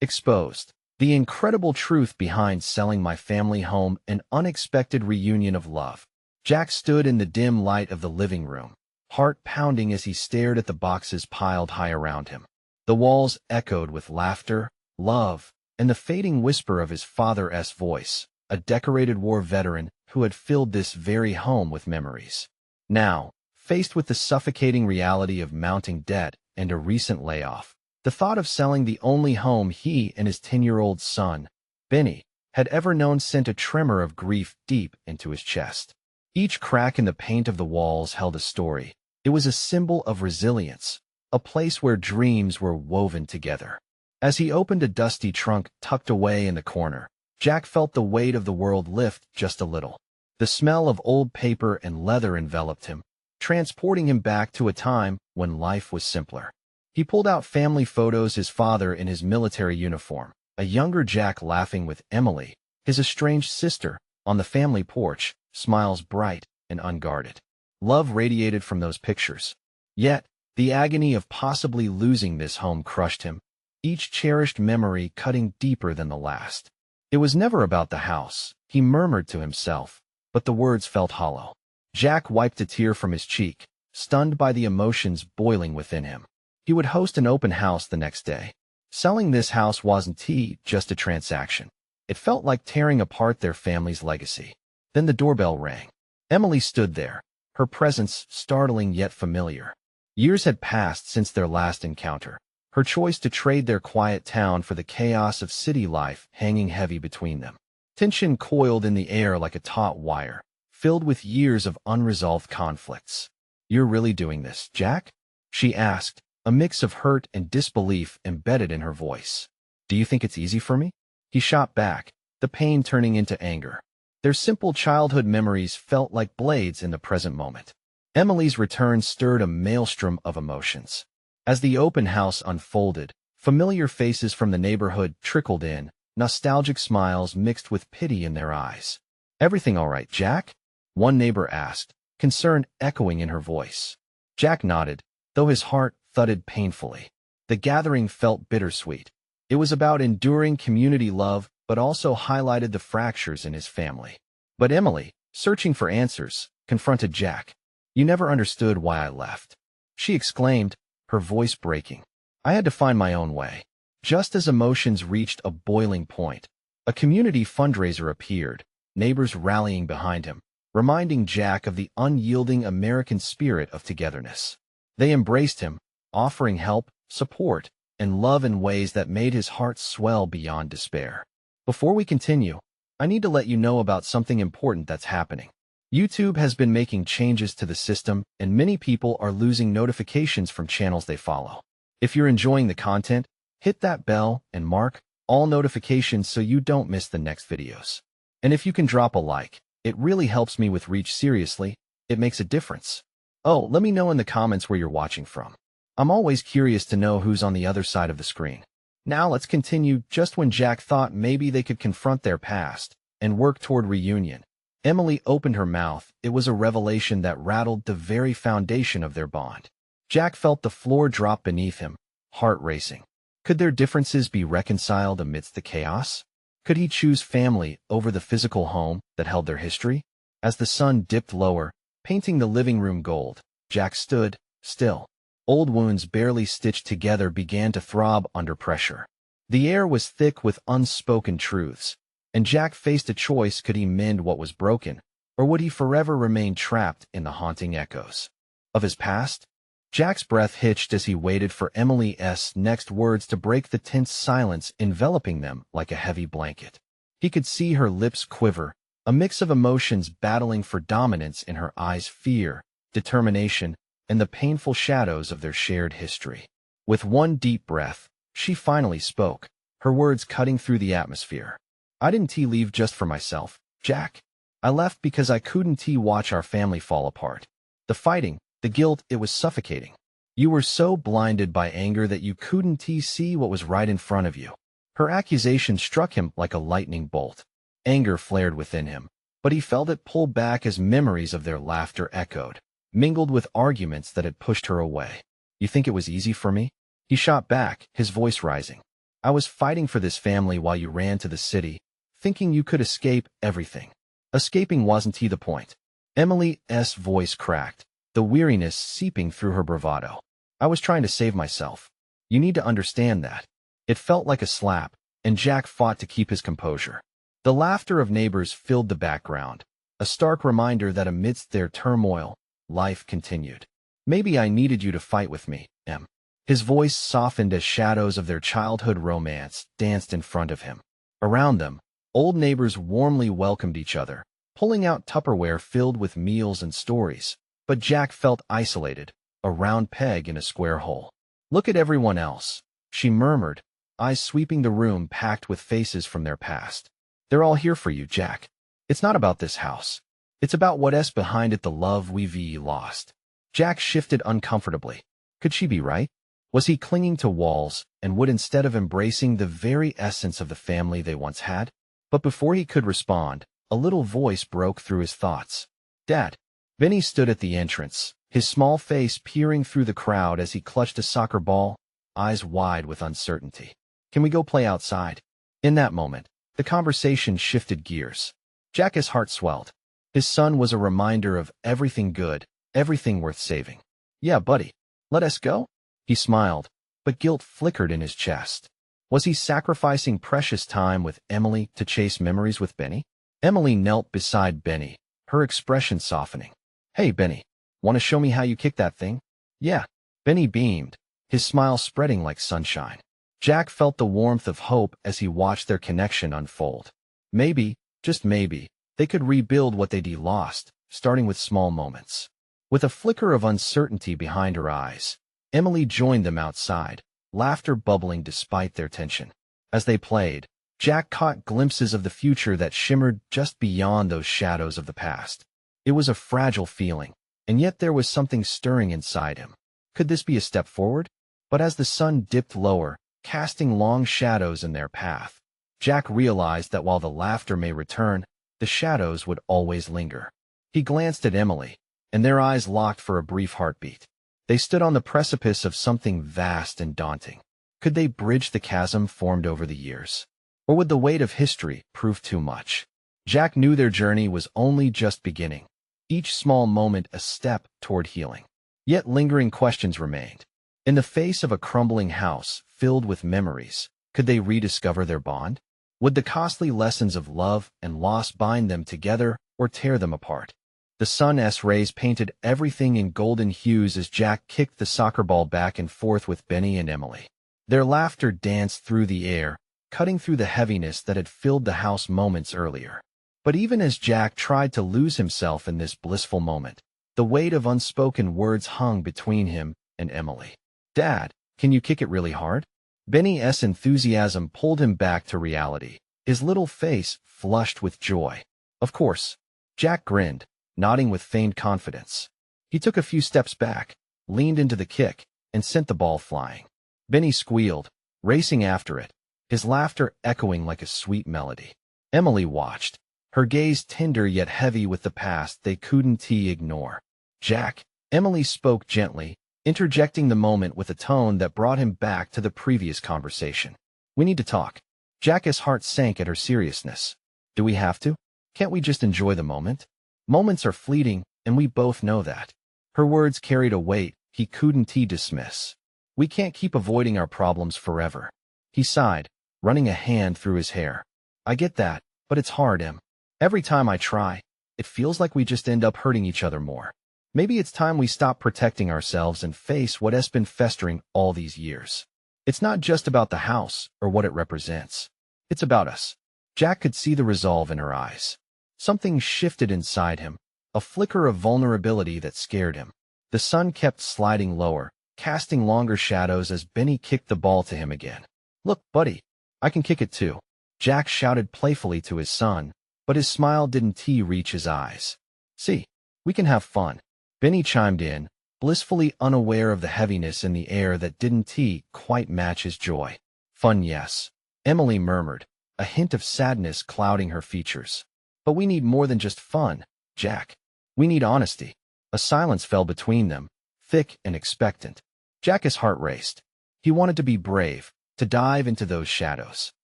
Exposed. The incredible truth behind selling my family home, an unexpected reunion of love. Jack stood in the dim light of the living room, heart pounding as he stared at the boxes piled high around him. The walls echoed with laughter, love, and the fading whisper of his father's voice, a decorated war veteran who had filled this very home with memories. Now, faced with the suffocating reality of mounting debt and a recent layoff, the thought of selling the only home he and his 10-year-old son, Benny, had ever known sent a tremor of grief deep into his chest. Each crack in the paint of the walls held a story. It was a symbol of resilience, a place where dreams were woven together. As he opened a dusty trunk tucked away in the corner, Jack felt the weight of the world lift just a little. The smell of old paper and leather enveloped him, transporting him back to a time when life was simpler. He pulled out family photos, his father in his military uniform, a younger Jack laughing with Emily, his estranged sister, on the family porch, smiles bright and unguarded. Love radiated from those pictures. Yet, the agony of possibly losing this home crushed him, each cherished memory cutting deeper than the last. It was never about the house, he murmured to himself, but the words felt hollow. Jack wiped a tear from his cheek, stunned by the emotions boiling within him. He would host an open house the next day. Selling this house wasn't just a transaction. It felt like tearing apart their family's legacy. Then the doorbell rang. Emily stood there, her presence startling yet familiar. Years had passed since their last encounter, her choice to trade their quiet town for the chaos of city life hanging heavy between them. Tension coiled in the air like a taut wire, filled with years of unresolved conflicts. "You're really doing this, Jack?" she asked, a mix of hurt and disbelief embedded in her voice. "Do you think it's easy for me?" He shot back, the pain turning into anger. Their simple childhood memories felt like blades in the present moment. Emily's return stirred a maelstrom of emotions. As the open house unfolded, familiar faces from the neighborhood trickled in, nostalgic smiles mixed with pity in their eyes. "Everything all right, Jack?" one neighbor asked, concern echoing in her voice. Jack nodded, though his heart thudded painfully. The gathering felt bittersweet. It was about enduring community love, but also highlighted the fractures in his family. But Emily, searching for answers, confronted Jack. "You never understood why I left," she exclaimed, her voice breaking. "I had to find my own way." Just as emotions reached a boiling point, a community fundraiser appeared, neighbors rallying behind him, reminding Jack of the unyielding American spirit of togetherness. They embraced him, offering help, support, and love in ways that made his heart swell beyond despair. Before we continue, I need to let you know about something important that's happening. YouTube has been making changes to the system, and many people are losing notifications from channels they follow. If you're enjoying the content, hit that bell and mark all notifications so you don't miss the next videos. And if you can drop a like, it really helps me with reach. Seriously, it makes a difference. Oh, let me know in the comments where you're watching from. I'm always curious to know who's on the other side of the screen. Now let's continue. Just when Jack thought maybe they could confront their past and work toward reunion, Emily opened her mouth. It was a revelation that rattled the very foundation of their bond. Jack felt the floor drop beneath him, heart racing. Could their differences be reconciled amidst the chaos? Could he choose family over the physical home that held their history? As the sun dipped lower, painting the living room gold, Jack stood still. Old wounds barely stitched together began to throb under pressure. The air was thick with unspoken truths, and Jack faced a choice: could he mend what was broken, or would he forever remain trapped in the haunting echoes of his past? Jack's breath hitched as he waited for Emily's next words to break the tense silence enveloping them like a heavy blanket. He could see her lips quiver, a mix of emotions battling for dominance in her eyes: fear, determination, and the painful shadows of their shared history. With one deep breath, she finally spoke, her words cutting through the atmosphere. "I didn't leave just for myself, Jack. I left because I couldn't watch our family fall apart. The fighting, the guilt, it was suffocating. You were so blinded by anger that you couldn't see what was right in front of you." Her accusation struck him like a lightning bolt. Anger flared within him, but he felt it pull back as memories of their laughter echoed, mingled with arguments that had pushed her away. "You think it was easy for me?" he shot back, his voice rising. I was fighting for this family while you ran to the city, thinking you could escape everything. Escaping wasn't the point. Emily's voice cracked, the weariness seeping through her bravado. I was trying to save myself. You need to understand that. It felt like a slap, and Jack fought to keep his composure. The laughter of neighbors filled the background, a stark reminder that amidst their turmoil, life continued. Maybe I needed you to fight with me, Em. His voice softened as shadows of their childhood romance danced in front of him. Around them, old neighbors warmly welcomed each other, pulling out Tupperware filled with meals and stories. But Jack felt isolated, a round peg in a square hole. Look at everyone else, she murmured, eyes sweeping the room packed with faces from their past. They're all here for you, Jack. It's not about this house. It's about what's behind it, the love we've lost. Jack shifted uncomfortably. Could she be right? Was he clinging to walls and would instead of embracing the very essence of the family they once had? But before he could respond, a little voice broke through his thoughts. Dad. Benny stood at the entrance, his small face peering through the crowd as he clutched a soccer ball, eyes wide with uncertainty. Can we go play outside? In that moment, the conversation shifted gears. Jack's heart swelled. His son was a reminder of everything good, everything worth saving. Yeah, buddy. Let us go? He smiled, but guilt flickered in his chest. Was he sacrificing precious time with Emily to chase memories with Benny? Emily knelt beside Benny, her expression softening. Hey, Benny, want to show me how you kick that thing? Yeah. Benny beamed, his smile spreading like sunshine. Jack felt the warmth of hope as he watched their connection unfold. Maybe, just maybe, they could rebuild what they'd lost, starting with small moments. With a flicker of uncertainty behind her eyes, Emily joined them outside, laughter bubbling despite their tension. As they played, Jack caught glimpses of the future that shimmered just beyond those shadows of the past. It was a fragile feeling, and yet there was something stirring inside him. Could this be a step forward? But as the sun dipped lower, casting long shadows in their path, Jack realized that while the laughter may return, the shadows would always linger. He glanced at Emily, and their eyes locked for a brief heartbeat. They stood on the precipice of something vast and daunting. Could they bridge the chasm formed over the years? Or would the weight of history prove too much? Jack knew their journey was only just beginning, each small moment a step toward healing. Yet lingering questions remained. In the face of a crumbling house filled with memories, could they rediscover their bond? Would the costly lessons of love and loss bind them together or tear them apart? The sun's rays painted everything in golden hues as Jack kicked the soccer ball back and forth with Benny and Emily. Their laughter danced through the air, cutting through the heaviness that had filled the house moments earlier. But even as Jack tried to lose himself in this blissful moment, the weight of unspoken words hung between him and Emily. Dad, can you kick it really hard? Benny's enthusiasm pulled him back to reality, his little face flushed with joy. Of course. Jack grinned, nodding with feigned confidence. He took a few steps back, leaned into the kick, and sent the ball flying. Benny squealed, racing after it, his laughter echoing like a sweet melody. Emily watched, her gaze tender yet heavy with the past they couldn't ignore. Jack, Emily spoke gently, interjecting the moment with a tone that brought him back to the previous conversation. We need to talk. Jack's heart sank at her seriousness. Do we have to? Can't we just enjoy the moment? Moments are fleeting, and we both know that. Her words carried a weight he couldn't dismiss. We can't keep avoiding our problems forever. He sighed, running a hand through his hair. I get that, but it's hard, Em. Every time I try, it feels like we just end up hurting each other more. Maybe it's time we stop protecting ourselves and face what has been festering all these years. It's not just about the house or what it represents. It's about us. Jack could see the resolve in her eyes. Something shifted inside him, a flicker of vulnerability that scared him. The sun kept sliding lower, casting longer shadows as Benny kicked the ball to him again. Look, buddy, I can kick it too. Jack shouted playfully to his son, but his smile didn't reach his eyes. See, we can have fun. Benny chimed in, blissfully unaware of the heaviness in the air that didn't quite match his joy. Fun, yes, Emily murmured, a hint of sadness clouding her features. But we need more than just fun, Jack. We need honesty. A silence fell between them, thick and expectant. Jack's heart raced. He wanted to be brave, to dive into those shadows.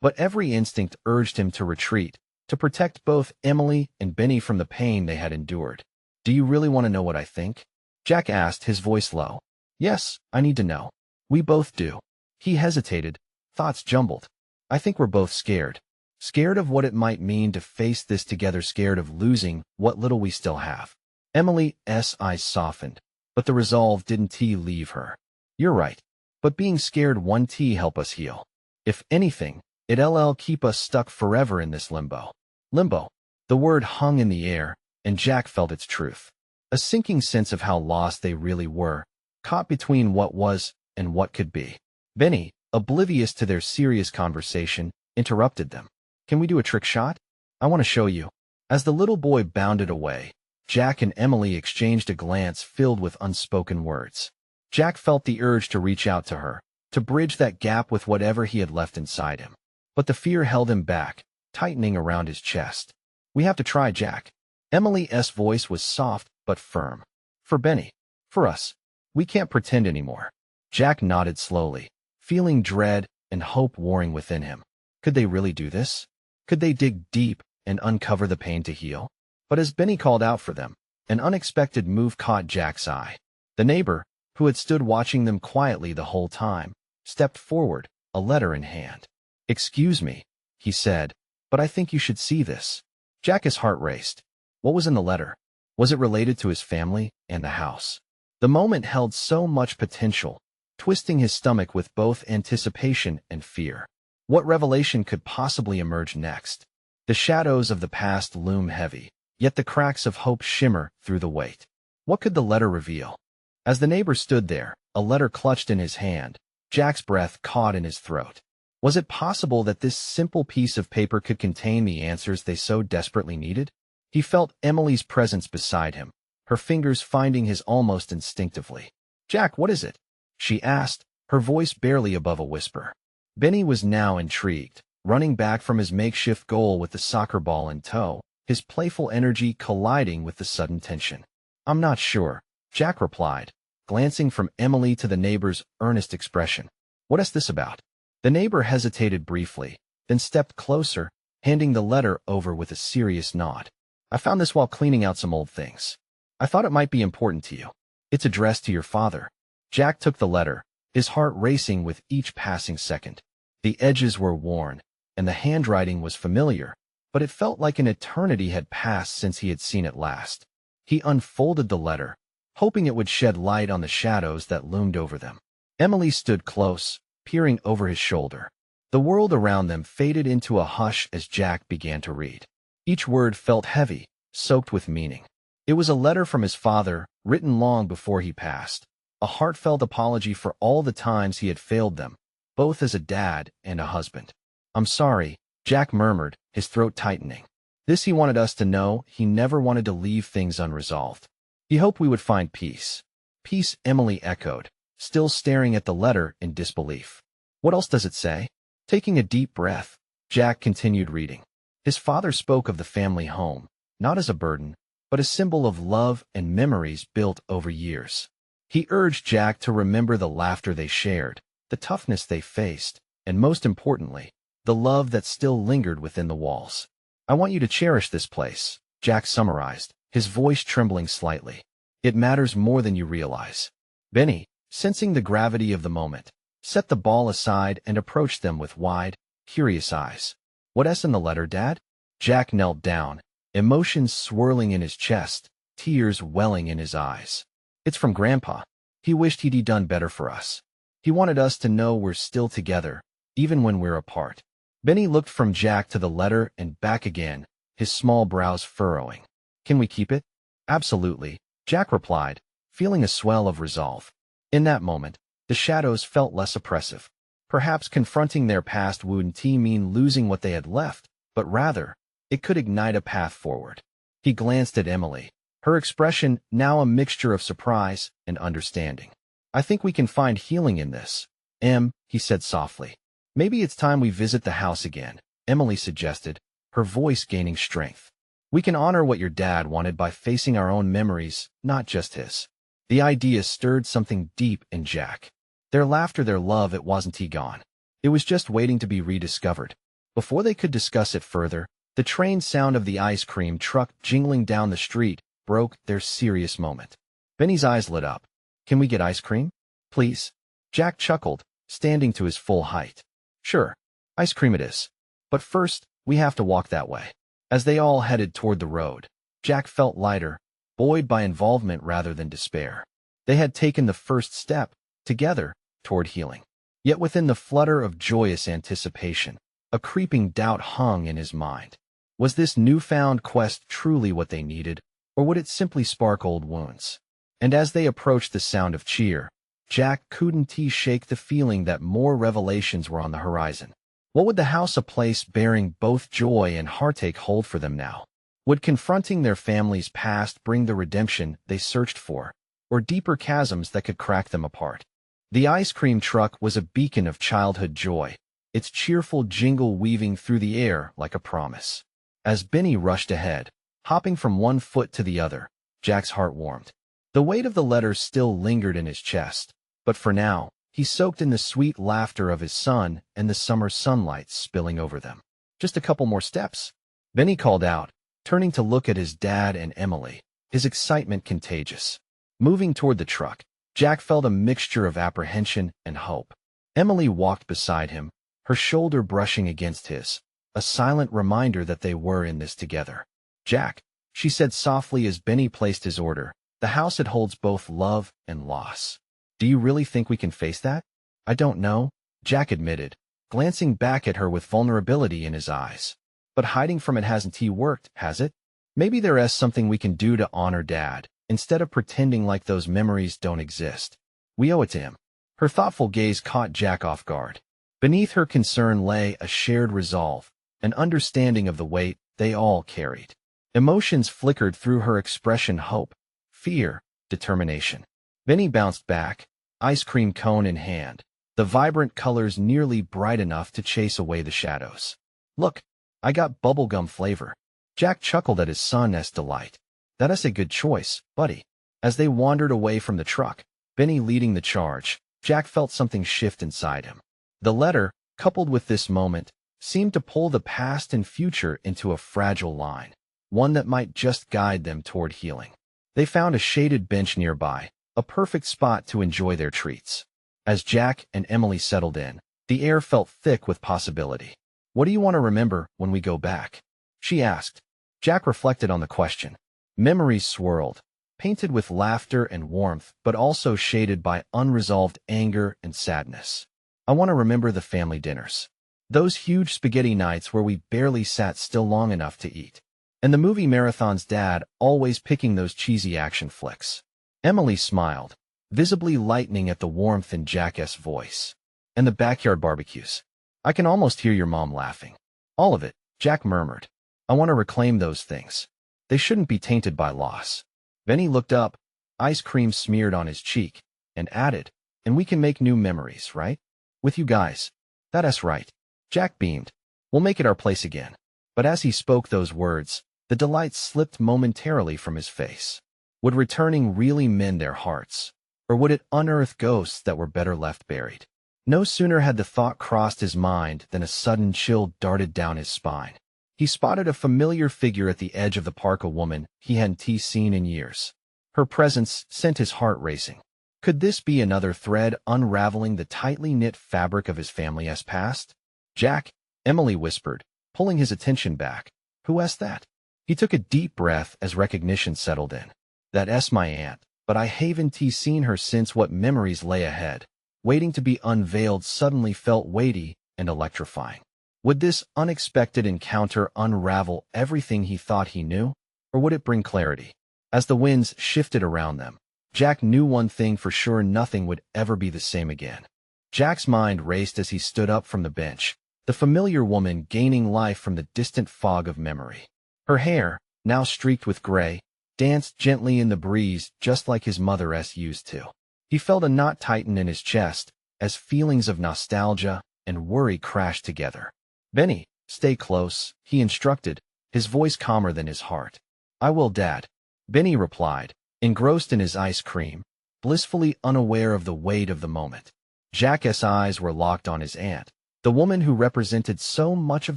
But every instinct urged him to retreat, to protect both Emily and Benny from the pain they had endured. "Do you really want to know what I think?" Jack asked, his voice low. "Yes, I need to know." "We both do." He hesitated, thoughts jumbled. "I think we're both scared. Scared of what it might mean to face this together, scared of losing what little we still have." Emily's eyes softened, but the resolve didn't leave her. "You're right. But being scared won't help us heal. If anything, it'll keep us stuck forever in this limbo." Limbo. The word hung in the air, and Jack felt its truth. A sinking sense of how lost they really were, caught between what was and what could be. Benny, oblivious to their serious conversation, interrupted them. "Can we do a trick shot? I want to show you." As the little boy bounded away, Jack and Emily exchanged a glance filled with unspoken words. Jack felt the urge to reach out to her, to bridge that gap with whatever he had left inside him. But the fear held him back, tightening around his chest. "We have to try, Jack." Emily's voice was soft but firm. "For Benny. For us. We can't pretend anymore." Jack nodded slowly, feeling dread and hope warring within him. Could they really do this? Could they dig deep and uncover the pain to heal? But as Benny called out for them, an unexpected move caught Jack's eye. The neighbor, who had stood watching them quietly the whole time, stepped forward, a letter in hand. "Excuse me," he said, "but I think you should see this." Jack's heart raced. What was in the letter? Was it related to his family and the house? The moment held so much potential, twisting his stomach with both anticipation and fear. What revelation could possibly emerge next? The shadows of the past loom heavy, yet the cracks of hope shimmer through the weight. What could the letter reveal? As the neighbor stood there, a letter clutched in his hand, Jack's breath caught in his throat. Was it possible that this simple piece of paper could contain the answers they so desperately needed? He felt Emily's presence beside him, her fingers finding his almost instinctively. "Jack, what is it?" she asked, her voice barely above a whisper. Benny was now intrigued, running back from his makeshift goal with the soccer ball in tow, his playful energy colliding with the sudden tension. "I'm not sure," Jack replied, glancing from Emily to the neighbor's earnest expression. "What is this about?" The neighbor hesitated briefly, then stepped closer, handing the letter over with a serious nod. "I found this while cleaning out some old things. I thought it might be important to you. It's addressed to your father." Jack took the letter, his heart racing with each passing second. The edges were worn, and the handwriting was familiar, but it felt like an eternity had passed since he had seen it last. He unfolded the letter, hoping it would shed light on the shadows that loomed over them. Emily stood close, peering over his shoulder. The world around them faded into a hush as Jack began to read. Each word felt heavy, soaked with meaning. It was a letter from his father, written long before he passed, a heartfelt apology for all the times he had failed them, both as a dad and a husband. "I'm sorry," Jack murmured, his throat tightening. This he wanted us to know. He never wanted to leave things unresolved. He hoped we would find peace. "Peace," Emily echoed, still staring at the letter in disbelief. "What else does it say?" Taking a deep breath, Jack continued reading. His father spoke of the family home, not as a burden, but a symbol of love and memories built over years. He urged Jack to remember the laughter they shared, the toughness they faced, and most importantly, the love that still lingered within the walls. "I want you to cherish this place," Jack summarized, his voice trembling slightly. "It matters more than you realize." Benny, sensing the gravity of the moment, set the ball aside and approached them with wide, curious eyes. "What's in the letter, Dad?" Jack knelt down, emotions swirling in his chest, tears welling in his eyes. "It's from Grandpa. He wished he'd done better for us. He wanted us to know we're still together, even when we're apart." Benny looked from Jack to the letter and back again, his small brows furrowing. "Can we keep it?" "Absolutely," Jack replied, feeling a swell of resolve. In that moment, the shadows felt less oppressive. Perhaps confronting their past wouldn't mean losing what they had left, but rather, it could ignite a path forward. He glanced at Emily, her expression now a mixture of surprise and understanding. "I think we can find healing in this, Em," he said softly. "Maybe it's time we visit the house again," Emily suggested, her voice gaining strength. "We can honor what your dad wanted by facing our own memories, not just his." The idea stirred something deep in Jack. Their laughter, their love, it wasn't gone. It was just waiting to be rediscovered. Before they could discuss it further, the trained sound of the ice cream truck jingling down the street broke their serious moment. Benny's eyes lit up. "Can we get ice cream? Please?" Jack chuckled, standing to his full height. "Sure, ice cream it is. But first, we have to walk that way." As they all headed toward the road, Jack felt lighter, buoyed by involvement rather than despair. They had taken the first step, together, toward healing. Yet within the flutter of joyous anticipation, a creeping doubt hung in his mind. Was this newfound quest truly what they needed, or would it simply spark old wounds? And as they approached the sound of cheer, Jack couldn't shake the feeling that more revelations were on the horizon. What would the house, a place bearing both joy and heartache, hold for them now? Would confronting their family's past bring the redemption they searched for, or deeper chasms that could crack them apart? The ice cream truck was a beacon of childhood joy, its cheerful jingle weaving through the air like a promise. As Benny rushed ahead, hopping from one foot to the other, Jack's heart warmed. The weight of the letters still lingered in his chest, but for now, he soaked in the sweet laughter of his son and the summer sunlight spilling over them. "Just a couple more steps," Benny called out, turning to look at his dad and Emily, his excitement contagious. Moving toward the truck, Jack felt a mixture of apprehension and hope. Emily walked beside him, her shoulder brushing against his, a silent reminder that they were in this together. "Jack," she said softly as Benny placed his order, "the house, it holds both love and loss. Do you really think we can face that?" "I don't know," Jack admitted, glancing back at her with vulnerability in his eyes. "But hiding from it hasn't worked, has it? Maybe there is something we can do to honor Dad, instead of pretending like those memories don't exist. We owe it to him." Her thoughtful gaze caught Jack off guard. Beneath her concern lay a shared resolve, an understanding of the weight they all carried. Emotions flickered through her expression: hope, fear, determination. Benny bounced back, ice cream cone in hand, the vibrant colors nearly bright enough to chase away the shadows. "Look, I got bubblegum flavor." Jack chuckled at his son's delight. "That is a good choice, buddy." As they wandered away from the truck, Benny leading the charge, Jack felt something shift inside him. The letter, coupled with this moment, seemed to pull the past and future into a fragile line, one that might just guide them toward healing. They found a shaded bench nearby, a perfect spot to enjoy their treats. As Jack and Emily settled in, the air felt thick with possibility. "What do you want to remember when we go back?" she asked. Jack reflected on the question. Memories swirled, painted with laughter and warmth, but also shaded by unresolved anger and sadness. "I want to remember the family dinners. Those huge spaghetti nights where we barely sat still long enough to eat. And the movie marathons, Dad always picking those cheesy action flicks." Emily smiled, visibly lightening at the warmth in Jack's voice. "And the backyard barbecues. I can almost hear your mom laughing." "All of it," Jack murmured. "I want to reclaim those things. They shouldn't be tainted by loss." Benny looked up, ice cream smeared on his cheek, and added, "And we can make new memories, right? With you guys." "That's right." Jack beamed. "We'll make it our place again." But as he spoke those words, the delight slipped momentarily from his face. Would returning really mend their hearts? Or would it unearth ghosts that were better left buried? No sooner had the thought crossed his mind than a sudden chill darted down his spine. He spotted a familiar figure at the edge of the park, a woman he hadn't seen in years. Her presence sent his heart racing. Could this be another thread unraveling the tightly knit fabric of his family's past? "Jack," Emily whispered, pulling his attention back. "Who is that?" He took a deep breath as recognition settled in. "That's my aunt, but I haven't seen her since." What memories lay ahead, waiting to be unveiled, suddenly felt weighty and electrifying. Would this unexpected encounter unravel everything he thought he knew, or would it bring clarity? As the winds shifted around them, Jack knew one thing for sure: nothing would ever be the same again. Jack's mind raced as he stood up from the bench, the familiar woman gaining life from the distant fog of memory. Her hair, now streaked with gray, danced gently in the breeze just like his mother's used to. He felt a knot tighten in his chest as feelings of nostalgia and worry crashed together. "Benny, stay close," he instructed, his voice calmer than his heart. "I will, Dad," Benny replied, engrossed in his ice cream, blissfully unaware of the weight of the moment. Jack's eyes were locked on his aunt, The woman who represented so much of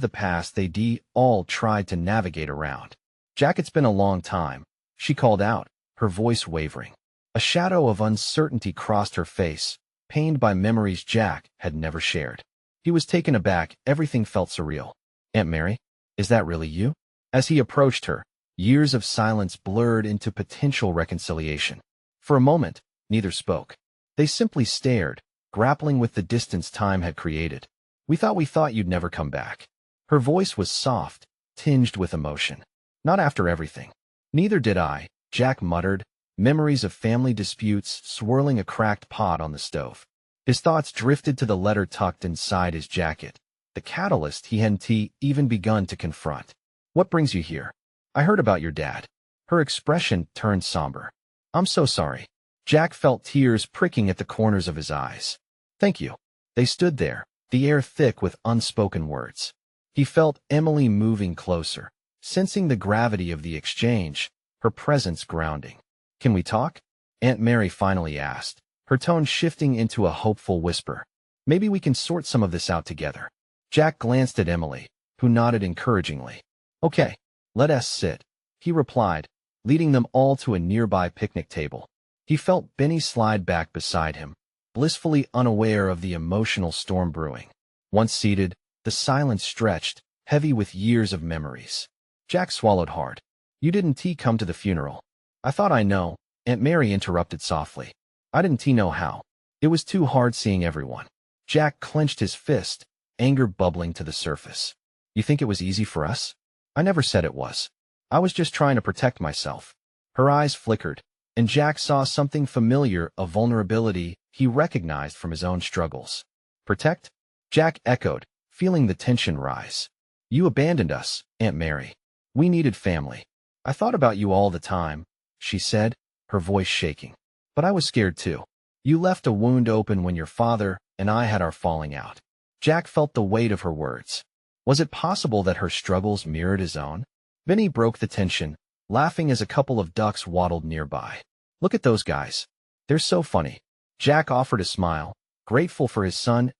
the past they all tried to navigate around. Jack, it's been a long time, she called out, her voice wavering. A shadow of uncertainty crossed her face, pained by memories Jack had never shared. He was taken aback, everything felt surreal. Aunt Mary, is that really you? As he approached her, years of silence blurred into potential reconciliation. For a moment, neither spoke. They simply stared, grappling with the distance time had created. We thought you'd never come back. Her voice was soft, tinged with emotion. Not after everything. Neither did I, Jack muttered, memories of family disputes swirling a cracked pot on the stove. His thoughts drifted to the letter tucked inside his jacket, the catalyst he hadn't even begun to confront. What brings you here? I heard about your dad. Her expression turned somber. I'm so sorry. Jack felt tears pricking at the corners of his eyes. Thank you. They stood there, the air thick with unspoken words. He felt Emily moving closer, sensing the gravity of the exchange, her presence grounding. Can we talk? Aunt Mary finally asked, her tone shifting into a hopeful whisper. Maybe we can sort some of this out together. Jack glanced at Emily, who nodded encouragingly. Okay, let us sit, he replied, leading them all to a nearby picnic table. He felt Benny slide back beside him, blissfully unaware of the emotional storm brewing. Once seated, the silence stretched, heavy with years of memories. Jack swallowed hard. You didn't come to the funeral. I thought I know, Aunt Mary interrupted softly. I didn't know how. It was too hard seeing everyone. Jack clenched his fist, anger bubbling to the surface. You think it was easy for us? I never said it was. I was just trying to protect myself. Her eyes flickered, and Jack saw something familiar, a vulnerability he recognized from his own struggles. Protect? Jack echoed, feeling the tension rise. You abandoned us, Aunt Mary. We needed family. I thought about you all the time, she said, her voice shaking. But I was scared too. You left a wound open when your father and I had our falling out. Jack felt the weight of her words. Was it possible that her struggles mirrored his own? Benny broke the tension, laughing as a couple of ducks waddled nearby. Look at those guys. They're so funny. Jack offered a smile, grateful for his son's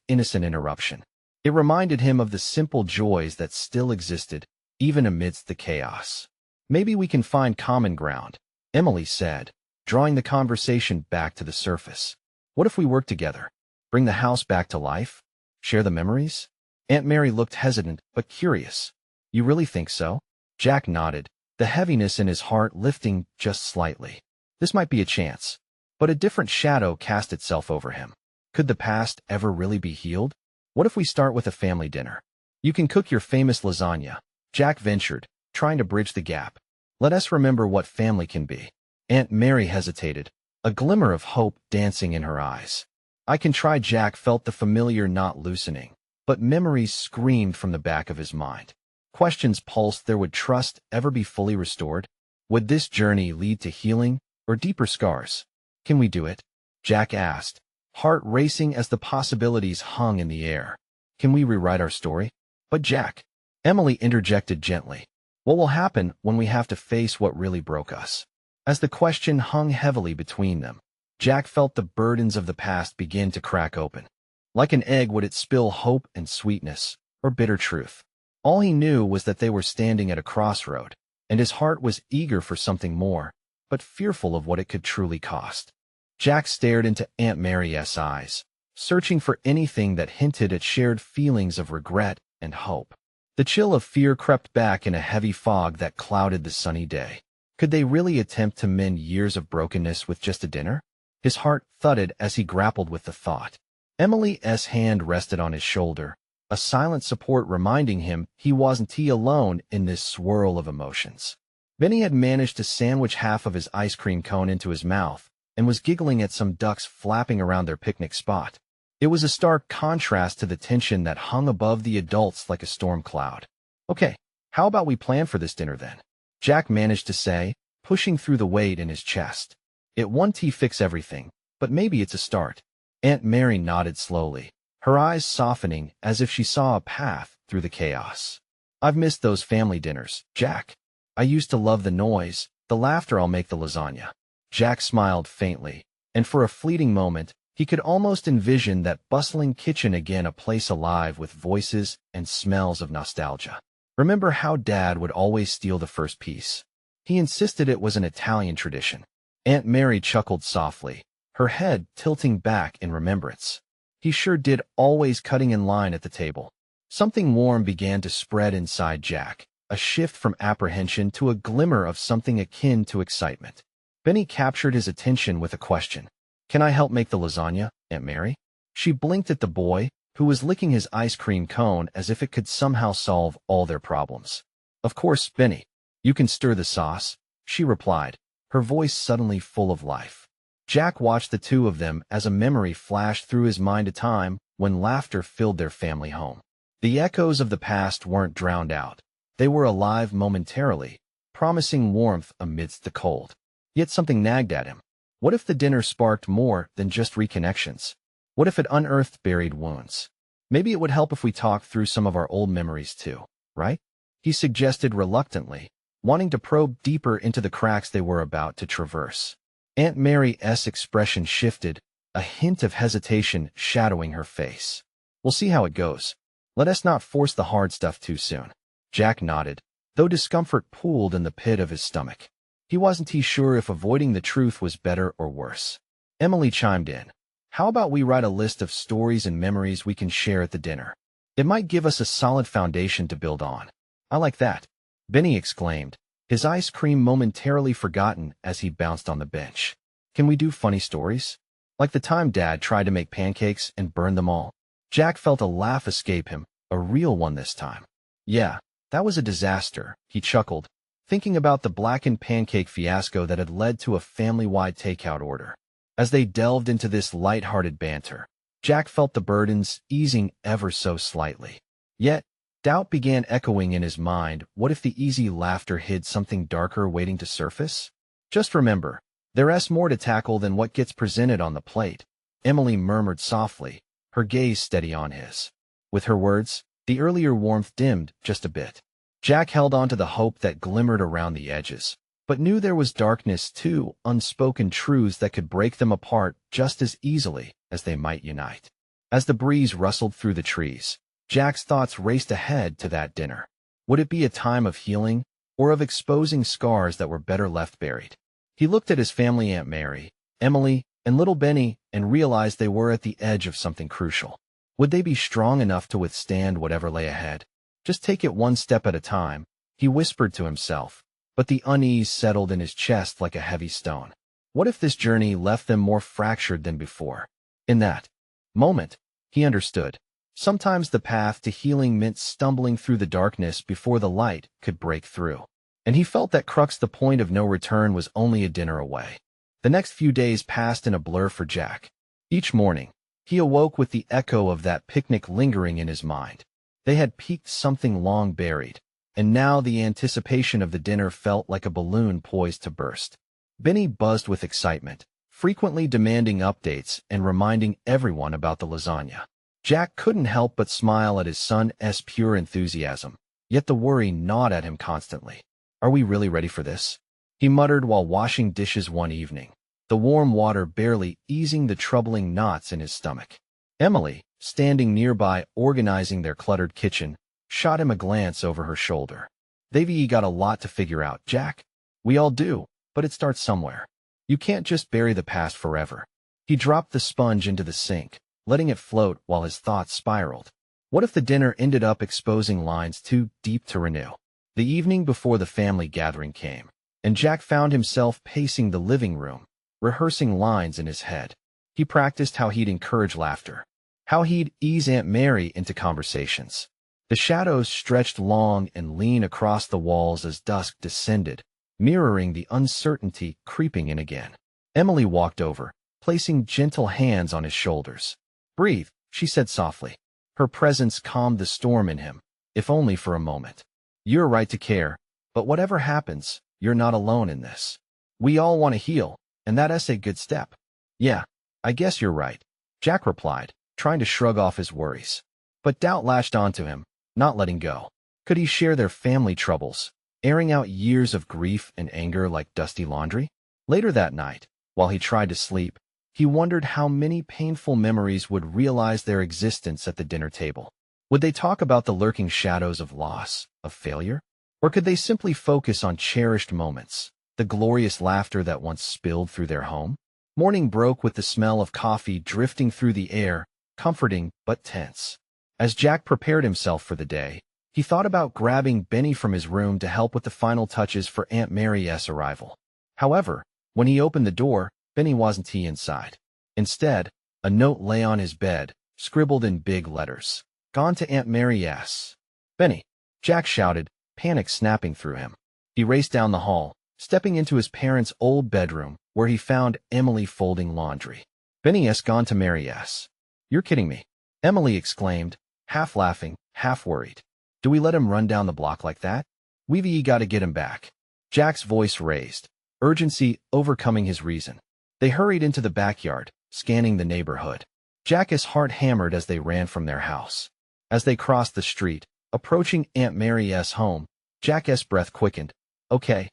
innocent interruption. It reminded him of the simple joys that still existed, even amidst the chaos. Maybe we can find common ground, Emily said, drawing the conversation back to the surface. What if we work together? Bring the house back to life? Share the memories? Aunt Mary looked hesitant but curious. You really think so? Jack nodded, the heaviness in his heart lifting just slightly. This might be a chance. But a different shadow cast itself over him. Could the past ever really be healed? What if we start with a family dinner? You can cook your famous lasagna, Jack ventured, trying to bridge the gap. Let us remember what family can be. Aunt Mary hesitated, a glimmer of hope dancing in her eyes. I can try. Jack felt the familiar knot loosening, but memories screamed from the back of his mind. Questions pulsed. There would trust ever be fully restored? Would this journey lead to healing or deeper scars? Can we do it? Jack asked, heart racing as the possibilities hung in the air. Can we rewrite our story? But Jack, Emily interjected gently. What will happen when we have to face what really broke us? As the question hung heavily between them, Jack felt the burdens of the past begin to crack open. Like an egg, would it spill hope and sweetness, or bitter truth? All he knew was that they were standing at a crossroad, and his heart was eager for something more, but fearful of what it could truly cost. Jack stared into Aunt Mary's eyes, searching for anything that hinted at shared feelings of regret and hope. The chill of fear crept back in a heavy fog that clouded the sunny day. Could they really attempt to mend years of brokenness with just a dinner? His heart thudded as he grappled with the thought. Emily's hand rested on his shoulder, a silent support reminding him he wasn't alone in this swirl of emotions. Benny had managed to sandwich half of his ice cream cone into his mouth and was giggling at some ducks flapping around their picnic spot. It was a stark contrast to the tension that hung above the adults like a storm cloud. Okay, how about we plan for this dinner then? Jack managed to say, pushing through the weight in his chest. It won't fix everything, but maybe it's a start. Aunt Mary nodded slowly, her eyes softening as if she saw a path through the chaos. I've missed those family dinners, Jack. I used to love the noise, the laughter. I'll make the lasagna. Jack smiled faintly, and for a fleeting moment, He could almost envision that bustling kitchen again, a place alive with voices and smells of nostalgia. Remember how Dad would always steal the first piece? He insisted it was an Italian tradition. Aunt Mary chuckled softly, her head tilting back in remembrance. He sure did, always cutting in line at the table. Something warm began to spread inside Jack, a shift from apprehension to a glimmer of something akin to excitement. Benny captured his attention with a question. "Can I help make the lasagna, Aunt Mary?" She blinked at the boy, who was licking his ice cream cone as if it could somehow solve all their problems. "Of course, Benny. You can stir the sauce," she replied, her voice suddenly full of life. Jack watched the two of them as a memory flashed through his mind, a time when laughter filled their family home. The echoes of the past weren't drowned out. They were alive momentarily, promising warmth amidst the cold. Yet something nagged at him. What if the dinner sparked more than just reconnections? What if it unearthed buried wounds? Maybe it would help if we talked through some of our old memories too, right? He suggested reluctantly, wanting to probe deeper into the cracks they were about to traverse. Aunt Mary's expression shifted, a hint of hesitation shadowing her face. "We'll see how it goes. Let us not force the hard stuff too soon." Jack nodded, though discomfort pooled in the pit of his stomach. He wasn't sure if avoiding the truth was better or worse. Emily chimed in. "How about we write a list of stories and memories we can share at the dinner? It might give us a solid foundation to build on." "I like that," Benny exclaimed, his ice cream momentarily forgotten as he bounced on the bench. "Can we do funny stories? Like the time Dad tried to make pancakes and burned them all?" Jack felt a laugh escape him, a real one this time. "Yeah, that was a disaster," he chuckled, thinking about the blackened pancake fiasco that had led to a family-wide takeout order. As they delved into this light-hearted banter, Jack felt the burdens easing ever so slightly. Yet, doubt began echoing in his mind. What if the easy laughter hid something darker waiting to surface? "Just remember, there's more to tackle than what gets presented on the plate," Emily murmured softly, her gaze steady on his. With her words, the earlier warmth dimmed just a bit. Jack held on to the hope that glimmered around the edges, but knew there was darkness too, unspoken truths that could break them apart just as easily as they might unite. As the breeze rustled through the trees, Jack's thoughts raced ahead to that dinner. Would it be a time of healing, or of exposing scars that were better left buried? He looked at his family, Aunt Mary, Emily, and little Benny, and realized they were at the edge of something crucial. Would they be strong enough to withstand whatever lay ahead? "Just take it one step at a time," he whispered to himself, but the unease settled in his chest like a heavy stone. What if this journey left them more fractured than before? In that moment, he understood. Sometimes the path to healing meant stumbling through the darkness before the light could break through. And he felt that crux, the point of no return, was only a dinner away. The next few days passed in a blur for Jack. Each morning, he awoke with the echo of that picnic lingering in his mind. They had piqued something long buried, and now the anticipation of the dinner felt like a balloon poised to burst. Benny buzzed with excitement, frequently demanding updates and reminding everyone about the lasagna. Jack couldn't help but smile at his son's pure enthusiasm, yet the worry gnawed at him constantly. "Are we really ready for this?" he muttered while washing dishes one evening, the warm water barely easing the troubling knots in his stomach. Emily, standing nearby organizing their cluttered kitchen, shot him a glance over her shoulder. "They've got a lot to figure out, Jack." "We all do, but it starts somewhere. You can't just bury the past forever." He dropped the sponge into the sink, letting it float while his thoughts spiraled. What if the dinner ended up exposing lines too deep to renew? The evening before the family gathering came, and Jack found himself pacing the living room, rehearsing lines in his head. He practiced how he'd encourage laughter, how he'd ease Aunt Mary into conversations. The shadows stretched long and lean across the walls as dusk descended, mirroring the uncertainty creeping in again. Emily walked over, placing gentle hands on his shoulders. "Breathe," she said softly. Her presence calmed the storm in him, if only for a moment. "You're right to care, but whatever happens, you're not alone in this. We all want to heal, and that's a good step." "Yeah, I guess you're right," Jack replied, trying to shrug off his worries. But doubt latched onto him, not letting go. Could he share their family troubles, airing out years of grief and anger like dusty laundry? Later that night, while he tried to sleep, He wondered how many painful memories would realize their existence at the dinner table. Would they talk about the lurking shadows of loss, of failure? Or could they simply focus on cherished moments, the glorious laughter that once spilled through their home? Morning broke with the smell of coffee drifting through the air, comforting but tense. As Jack prepared himself for the day, he thought about grabbing Benny from his room to help with the final touches for Aunt Mary's arrival. However, when he opened the door, Benny wasn't inside. Instead, a note lay on his bed, scribbled in big letters. "Gone to Aunt Mary's." "Benny!" Jack shouted, panic snapping through him. He raced down the hall, stepping into his parents' old bedroom, where he found Emily folding laundry. "Benny's gone to Mary's." "You're kidding me," Emily exclaimed, half laughing, half worried. "Do we let him run down the block like that? We've got to get him back." Jack's voice raised, urgency overcoming his reason. They hurried into the backyard, scanning the neighborhood. Jack's heart hammered as they ran from their house. As they crossed the street, approaching Aunt Mary's home, Jack's breath quickened. Okay,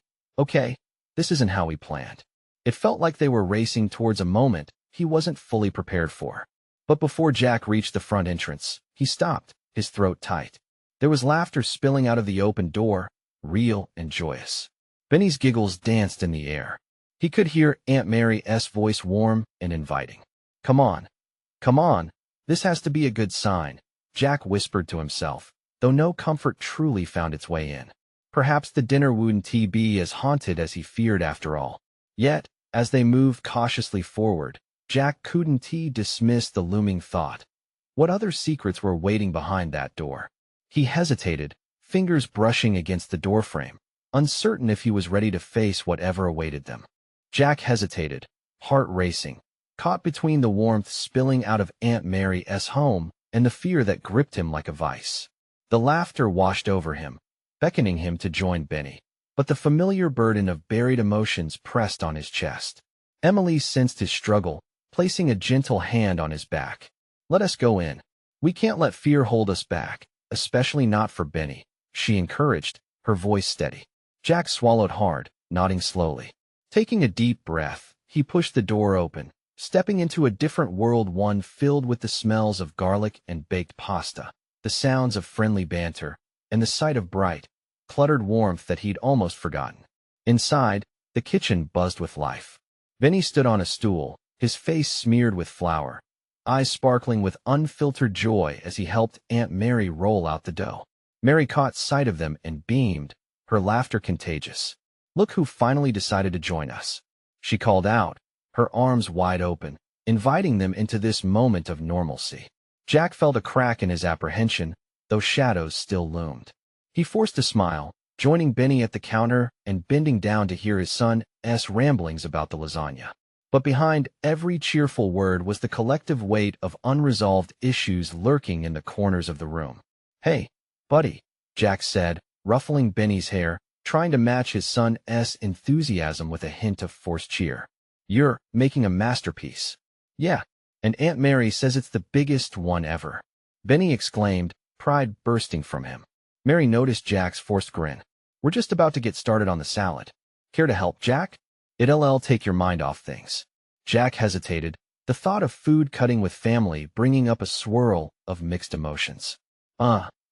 this isn't how we planned. It felt like they were racing towards a moment he wasn't fully prepared for. But before Jack reached the front entrance, he stopped, his throat tight. There was laughter spilling out of the open door, real and joyous. Benny's giggles danced in the air. He could hear Aunt Mary's voice warm and inviting. Come on, this has to be a good sign," Jack whispered to himself, though no comfort truly found its way in. Perhaps the dinner wouldn't be as haunted as he feared after all. Yet, as they moved cautiously forward, Jack couldn't dismiss the looming thought. What other secrets were waiting behind that door? He hesitated, fingers brushing against the doorframe, uncertain if he was ready to face whatever awaited them. Jack hesitated, heart racing, caught between the warmth spilling out of Aunt Mary's home and the fear that gripped him like a vice. The laughter washed over him, beckoning him to join Benny, but the familiar burden of buried emotions pressed on his chest. Emily sensed his struggle, placing a gentle hand on his back. "Let us go in. We can't let fear hold us back, especially not for Benny," she encouraged, her voice steady. Jack swallowed hard, nodding slowly. Taking a deep breath, he pushed the door open, stepping into a different world, one filled with the smells of garlic and baked pasta, the sounds of friendly banter, and the sight of bright, cluttered warmth that he'd almost forgotten. Inside, the kitchen buzzed with life. Benny stood on a stool, his face smeared with flour, eyes sparkling with unfiltered joy as he helped Aunt Mary roll out the dough. Mary caught sight of them and beamed, her laughter contagious. "Look who finally decided to join us," she called out, her arms wide open, inviting them into this moment of normalcy. Jack felt a crack in his apprehension, though shadows still loomed. He forced a smile, joining Benny at the counter and bending down to hear his son's ramblings about the lasagna. But behind every cheerful word was the collective weight of unresolved issues lurking in the corners of the room. "Hey, buddy," Jack said, ruffling Benny's hair, trying to match his son's enthusiasm with a hint of forced cheer. "You're making a masterpiece." "Yeah, and Aunt Mary says it's the biggest one ever," Benny exclaimed, pride bursting from him. Mary noticed Jack's forced grin. "We're just about to get started on the salad. Care to help, Jack? It'll take your mind off things." Jack hesitated, the thought of food cutting with family bringing up a swirl of mixed emotions.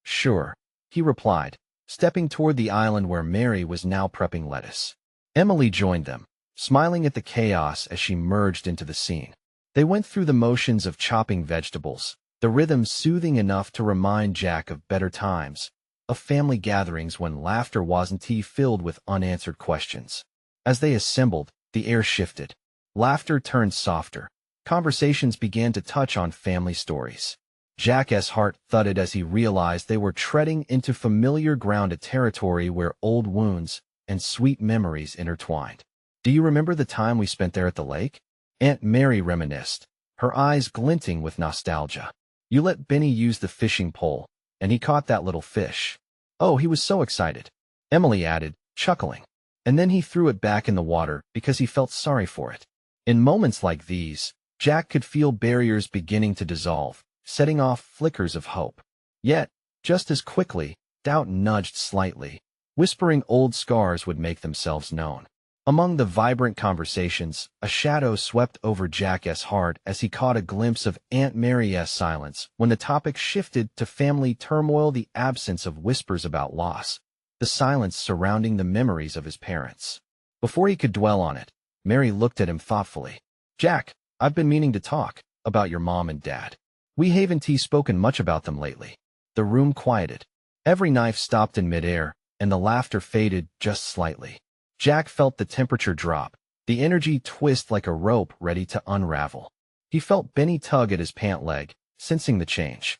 Sure," he replied, stepping toward the island where Mary was now prepping lettuce. Emily joined them, smiling at the chaos as she merged into the scene. They went through the motions of chopping vegetables, the rhythm soothing enough to remind Jack of better times, of family gatherings when laughter wasn't filled with unanswered questions. As they assembled, the air shifted. Laughter turned softer. Conversations began to touch on family stories. Jack's heart thudded as he realized they were treading into familiar ground, a territory where old wounds and sweet memories intertwined. "Do you remember the time we spent there at the lake?" Aunt Mary reminisced, her eyes glinting with nostalgia. "You let Benny use the fishing pole, and he caught that little fish. Oh, he was so excited," Emily added, chuckling. "And then he threw it back in the water because he felt sorry for it." In moments like these, Jack could feel barriers beginning to dissolve, setting off flickers of hope. Yet, just as quickly, doubt nudged slightly, whispering old scars would make themselves known. Among the vibrant conversations, a shadow swept over Jack's heart as he caught a glimpse of Aunt Mary's silence when the topic shifted to family turmoil, the absence of whispers about loss, the silence surrounding the memories of his parents. Before he could dwell on it, Mary looked at him thoughtfully. "Jack, I've been meaning to talk about your mom and dad. We haven't spoken much about them lately." The room quieted. Every knife stopped in midair, and the laughter faded just slightly. Jack felt the temperature drop, the energy twist like a rope ready to unravel. He felt Benny tug at his pant leg, sensing the change.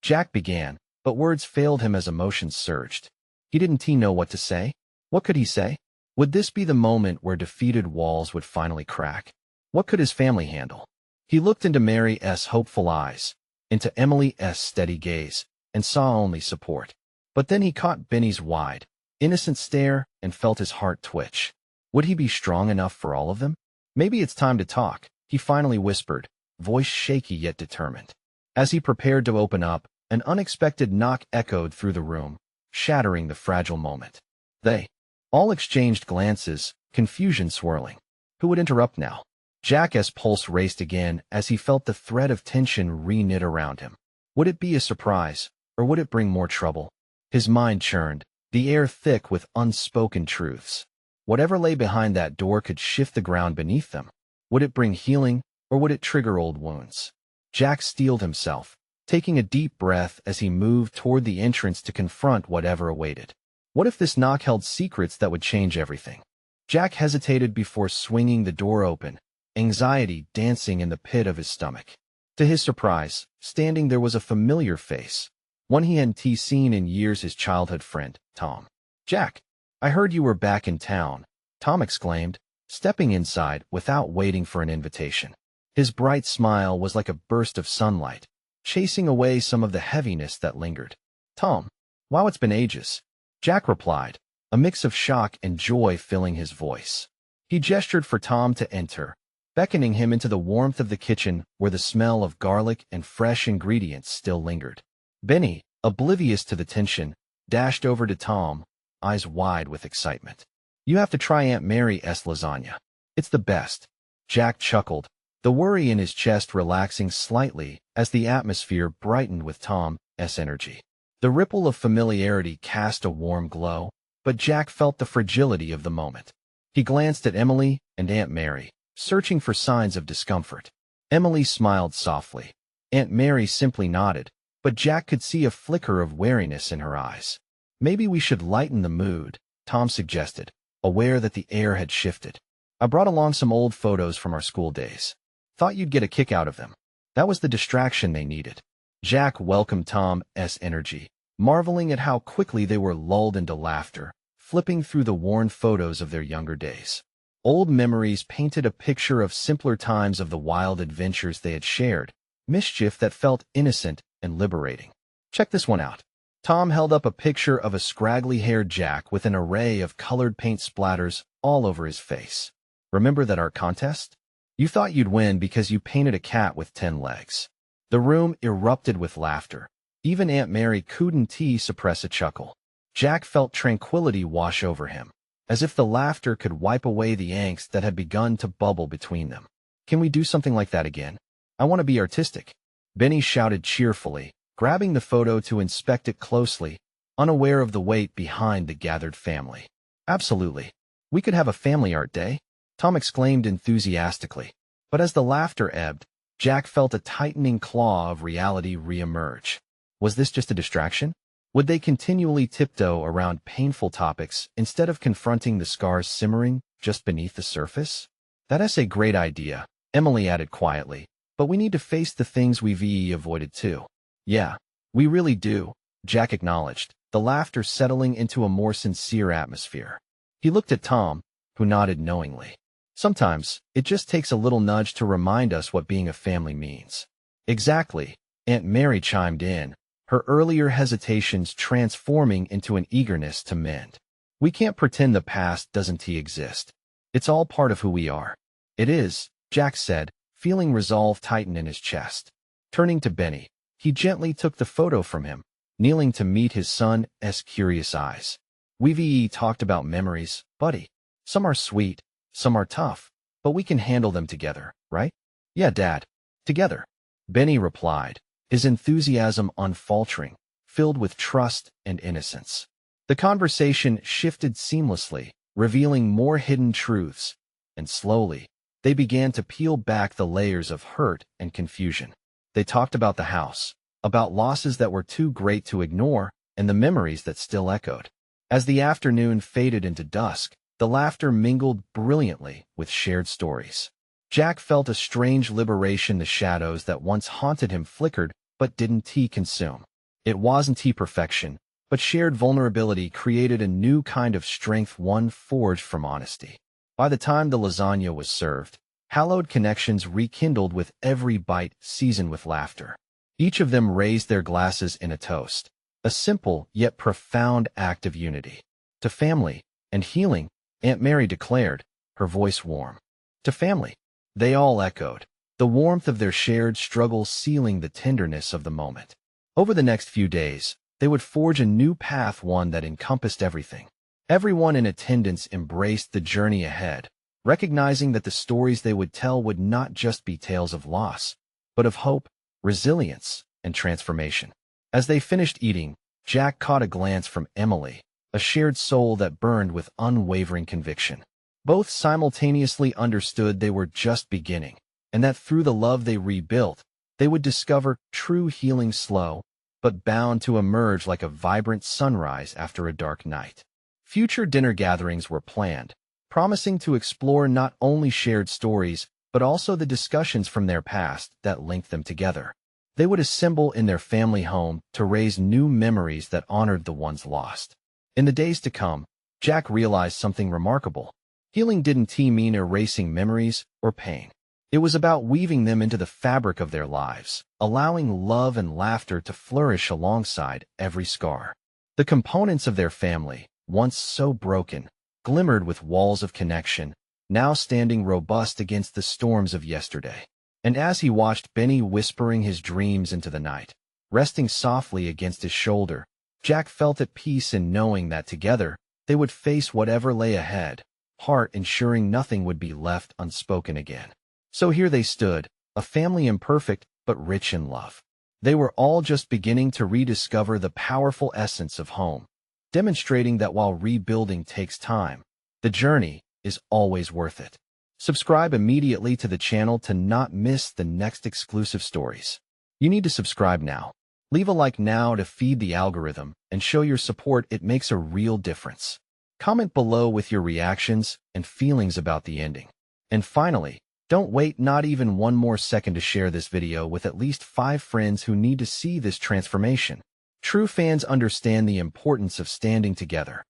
Jack began, but words failed him as emotions surged. He didn't know what to say. What could he say? Would this be the moment where defeated walls would finally crack? What could his family handle? He looked into Mary's hopeful eyes, into Emily's steady gaze, and saw only support. But then he caught Benny's wide, innocent stare and felt his heart twitch. Would he be strong enough for all of them? "Maybe it's time to talk," he finally whispered, voice shaky yet determined. As he prepared to open up, an unexpected knock echoed through the room, shattering the fragile moment. They all exchanged glances, confusion swirling. Who would interrupt now? Jack's pulse raced again as he felt the thread of tension re-knit around him. Would it be a surprise, or would it bring more trouble? His mind churned, the air thick with unspoken truths. Whatever lay behind that door could shift the ground beneath them. Would it bring healing, or would it trigger old wounds? Jack steeled himself, taking a deep breath as he moved toward the entrance to confront whatever awaited. What if this knock held secrets that would change everything? Jack hesitated before swinging the door open, anxiety dancing in the pit of his stomach. To his surprise, standing there was a familiar face, one he hadn't seen in years, his childhood friend, Tom. "Jack, I heard you were back in town," Tom exclaimed, stepping inside without waiting for an invitation. His bright smile was like a burst of sunlight, chasing away some of the heaviness that lingered. "Tom, wow, it's been ages," Jack replied, a mix of shock and joy filling his voice. He gestured for Tom to enter, beckoning him into the warmth of the kitchen where the smell of garlic and fresh ingredients still lingered. Benny, oblivious to the tension, dashed over to Tom, eyes wide with excitement. "You have to try Aunt Mary's lasagna. It's the best." Jack chuckled, the worry in his chest relaxing slightly as the atmosphere brightened with Tom's energy. The ripple of familiarity cast a warm glow, but Jack felt the fragility of the moment. He glanced at Emily and Aunt Mary, searching for signs of discomfort. Emily smiled softly. Aunt Mary simply nodded, but Jack could see a flicker of wariness in her eyes. "Maybe we should lighten the mood," Tom suggested, aware that the air had shifted. "I brought along some old photos from our school days. Thought you'd get a kick out of them." That was the distraction they needed. Jack welcomed Tom's energy, marveling at how quickly they were lulled into laughter, flipping through the worn photos of their younger days. Old memories painted a picture of simpler times, of the wild adventures they had shared, mischief that felt innocent and liberating. "Check this one out." Tom held up a picture of a scraggly-haired Jack with an array of colored paint splatters all over his face. "Remember that art contest? You thought you'd win because you painted a cat with 10 legs. The room erupted with laughter. Even Aunt Mary couldn't suppress a chuckle. Jack felt tranquility wash over him, as if the laughter could wipe away the angst that had begun to bubble between them. "Can we do something like that again? I want to be artistic," Benny shouted cheerfully, grabbing the photo to inspect it closely, unaware of the weight behind the gathered family. "Absolutely. We could have a family art day," Tom exclaimed enthusiastically. But as the laughter ebbed, Jack felt a tightening claw of reality reemerge. Was this just a distraction? Would they continually tiptoe around painful topics instead of confronting the scars simmering just beneath the surface? "That's a great idea," Emily added quietly, "but we need to face the things we've avoided too." "Yeah, we really do," Jack acknowledged, the laughter settling into a more sincere atmosphere. He looked at Tom, who nodded knowingly. "Sometimes, it just takes a little nudge to remind us what being a family means." "Exactly," Aunt Mary chimed in, her earlier hesitations transforming into an eagerness to mend. "We can't pretend the past doesn't exist. It's all part of who we are." "It is," Jack said, feeling resolve tighten in his chest. Turning to Benny, he gently took the photo from him, kneeling to meet his son's curious eyes. "We've talked about memories, buddy. Some are sweet, some are tough, but we can handle them together, right? Yeah, Dad. Together. Benny replied, his enthusiasm unfaltering, filled with trust and innocence. The conversation shifted seamlessly, revealing more hidden truths, and slowly, they began to peel back the layers of hurt and confusion. They talked about the house, about losses that were too great to ignore, and the memories that still echoed. As the afternoon faded into dusk, the laughter mingled brilliantly with shared stories. Jack felt a strange liberation. The shadows that once haunted him flickered, but didn't consume. It wasn't perfection, but shared vulnerability created a new kind of strength, one forged from honesty. By the time the lasagna was served, hallowed connections rekindled with every bite, seasoned with laughter. Each of them raised their glasses in a toast, a simple yet profound act of unity. To family and healing, Aunt Mary declared, her voice warm. To family, they all echoed, the warmth of their shared struggle sealing the tenderness of the moment. Over the next few days, they would forge a new path, one that encompassed everything. Everyone in attendance embraced the journey ahead, recognizing that the stories they would tell would not just be tales of loss, but of hope, resilience, and transformation. As they finished eating, Jack caught a glance from Emily, a shared soul that burned with unwavering conviction. Both simultaneously understood they were just beginning, and that through the love they rebuilt, they would discover true healing, slow, but bound to emerge like a vibrant sunrise after a dark night. Future dinner gatherings were planned, promising to explore not only shared stories, but also the discussions from their past that linked them together. They would assemble in their family home to raise new memories that honored the ones lost. In the days to come, Jack realized something remarkable. Healing didn't mean erasing memories or pain. It was about weaving them into the fabric of their lives, allowing love and laughter to flourish alongside every scar. The components of their family, once so broken, glimmered with walls of connection, now standing robust against the storms of yesterday. And as he watched Benny whispering his dreams into the night, resting softly against his shoulder, Jack felt at peace in knowing that together, they would face whatever lay ahead, heart ensuring nothing would be left unspoken again. So here they stood, a family imperfect but rich in love. They were all just beginning to rediscover the powerful essence of home, demonstrating that while rebuilding takes time, the journey is always worth it. Subscribe immediately to the channel to not miss the next exclusive stories. You need to subscribe now. Leave a like now to feed the algorithm and show your support. It makes a real difference. Comment below with your reactions and feelings about the ending. And finally, don't wait not even one more second to share this video with at least 5 friends who need to see this transformation. True fans understand the importance of standing together,